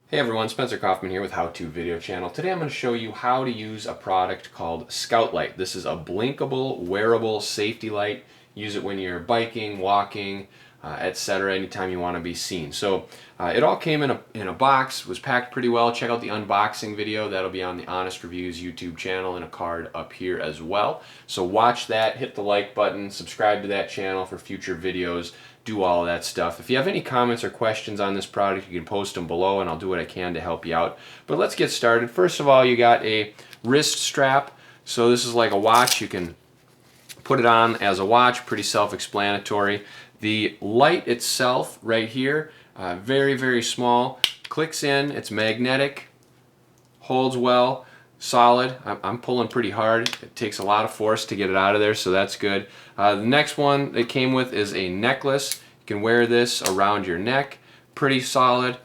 Hey everyone, Spencer Kaufman here with How To Video Channel. Today I'm going to show you how to use a product called Scout Light. This is a blinkable, wearable safety light. Use it when you're biking, walking, etc. anytime you want to be seen. So it all came in a box, was packed pretty well. Check out the unboxing video. That'll be on the Honest Reviews YouTube channel and a card up here as well. So watch that, hit the like button, subscribe to that channel for future videos. Do all of that stuff. If you have any comments or questions on this product, you can post them below and I'll do what I can to help you out. But let's get started. First of all, you got a wrist strap. So this is like a watch. You can put it on as a watch, pretty self-explanatory. The light itself right here, very, very small, clicks in, it's magnetic, holds well, solid. I'm pulling pretty hard. It takes a lot of force to get it out of there, so that's good. The next one it came with is a necklace. You can wear this around your neck. Pretty solid.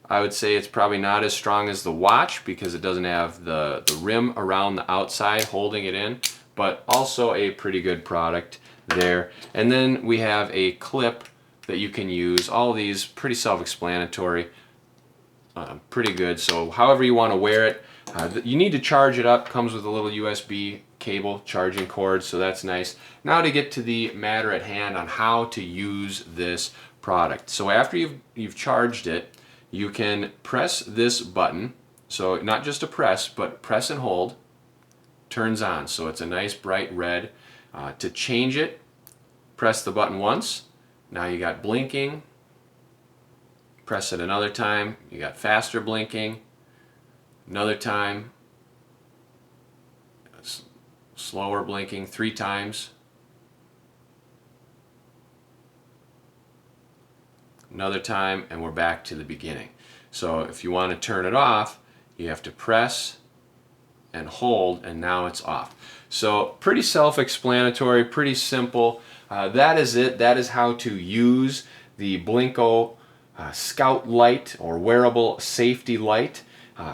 I would say it's probably not as strong as the watch because it doesn't have the rim around the outside holding it in, but also a pretty good product there. And then we have a clip that you can use. All of these pretty self-explanatory, pretty good. So however you want to wear it, you need to charge it up. Comes with a little USB cable charging cord, so that's nice. Now to get to the matter at hand on how to use this product. So after you've charged it, you can press this button. So not just a press, but press and hold. Turns on, so it's a nice bright red. To change it, press the button once. Now you got blinking. Press it another time, you got faster blinking. Another time, slower blinking, 3 times. Another time, and we're back to the beginning. So if you want to turn it off, you have to press and hold, and now it's off. So pretty self-explanatory, pretty simple. That is it. That is how to use the Blinko Scout Light or wearable safety light.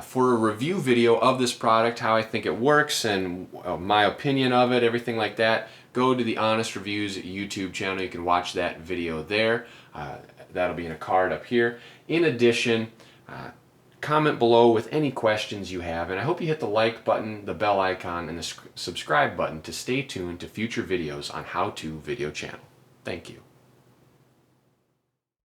For a review video of this product, how I think it works and my opinion of it, everything like that, go to the Honest Reviews YouTube channel. You can watch that video there. That'll be in a card up here. In addition, comment below with any questions you have, and I hope you hit the like button, the bell icon, and the subscribe button to stay tuned to future videos on How To Video Channel. Thank you.